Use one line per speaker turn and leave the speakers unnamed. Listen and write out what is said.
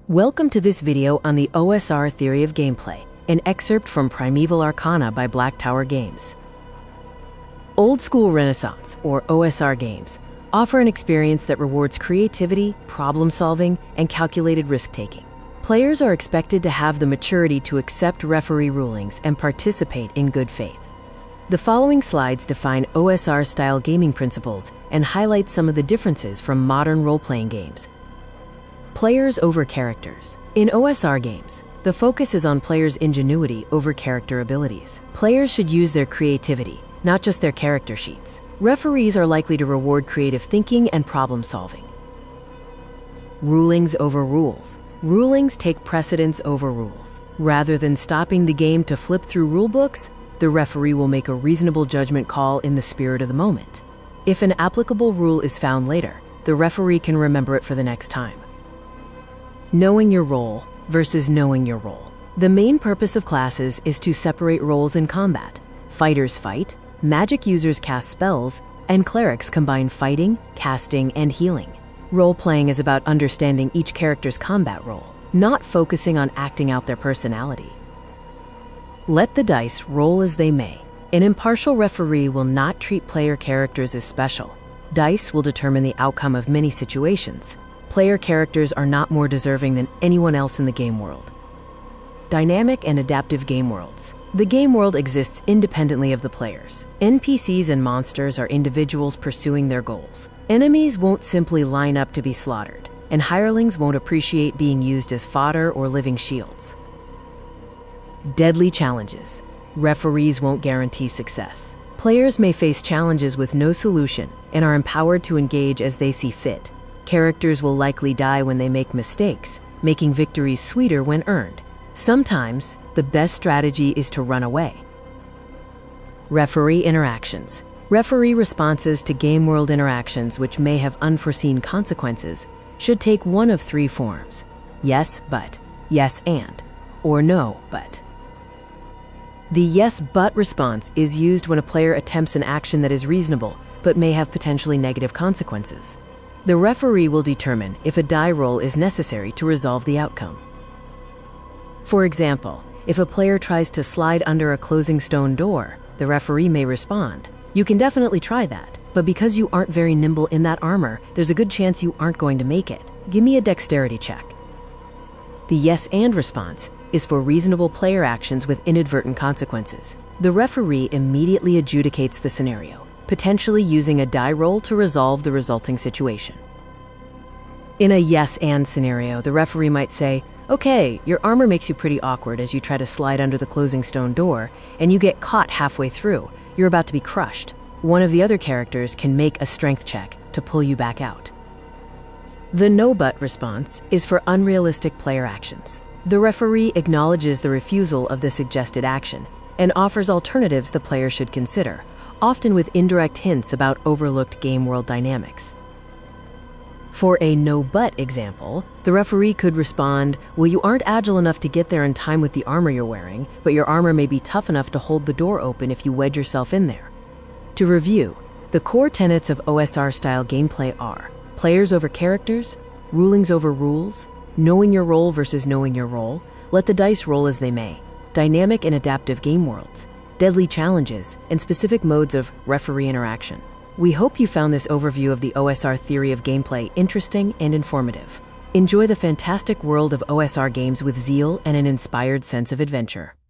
Welcome to this video on the OSR Theory of Gameplay, an excerpt from Primeval Arcana by Black Tower Games. Old School Renaissance, or OSR games, offer an experience that rewards creativity, problem-solving, and calculated risk-taking. Players are expected to have the maturity to accept referee rulings and participate in good faith. The following slides define OSR-style gaming principles and highlight some of the differences from modern role-playing games. Players over characters. In OSR games, the focus is on players' ingenuity over character abilities. Players should use their creativity, not just their character sheets. Referees are likely to reward creative thinking and problem-solving. Rulings over rules. Rulings take precedence over rules. Rather than stopping the game to flip through rulebooks, the referee will make a reasonable judgment call in the spirit of the moment. If an applicable rule is found later, the referee can remember it for the next time. Knowing your role versus knowing your role. The main purpose of classes is to separate roles in combat. Fighters fight, magic users cast spells, and clerics combine fighting, casting, and healing. Role-playing is about understanding each character's combat role, not focusing on acting out their personality. Let the dice roll as they may. An impartial referee will not treat player characters as special. Dice will determine the outcome of many situations. Player characters are not more deserving than anyone else in the game world. Dynamic and adaptive game worlds. The game world exists independently of the players. NPCs and monsters are individuals pursuing their goals. Enemies won't simply line up to be slaughtered, and hirelings won't appreciate being used as fodder or living shields. Deadly challenges. Referees won't guarantee success. Players may face challenges with no solution and are empowered to engage as they see fit. Characters will likely die when they make mistakes, making victories sweeter when earned. Sometimes, the best strategy is to run away. Referee interactions. Referee responses to game world interactions which may have unforeseen consequences should take one of three forms: yes, but, yes, and, or no, but. The yes, but response is used when a player attempts an action that is reasonable but may have potentially negative consequences. The referee will determine if a die roll is necessary to resolve the outcome. For example, if a player tries to slide under a closing stone door, the referee may respond, "You can definitely try that, but because you aren't very nimble in that armor, there's a good chance you aren't going to make it. Give me a dexterity check." The yes and response is for reasonable player actions with inadvertent consequences. The referee immediately adjudicates the scenario, potentially using a die roll to resolve the resulting situation. In a yes and scenario, the referee might say, "Okay, your armor makes you pretty awkward as you try to slide under the closing stone door, and you get caught halfway through. You're about to be crushed. One of the other characters can make a strength check to pull you back out." The no but response is for unrealistic player actions. The referee acknowledges the refusal of the suggested action and offers alternatives the player should consider, often with indirect hints about overlooked game world dynamics. For a no-but example, the referee could respond, "Well, you aren't agile enough to get there in time with the armor you're wearing, but your armor may be tough enough to hold the door open if you wedge yourself in there." To review, the core tenets of OSR-style gameplay are players over characters, rulings over rules, knowing your role versus knowing your role, let the dice roll as they may, dynamic and adaptive game worlds, deadly challenges, and specific modes of referee interaction. We hope you found this overview of the OSR theory of gameplay interesting and informative. Enjoy the fantastic world of OSR games with zeal and an inspired sense of adventure.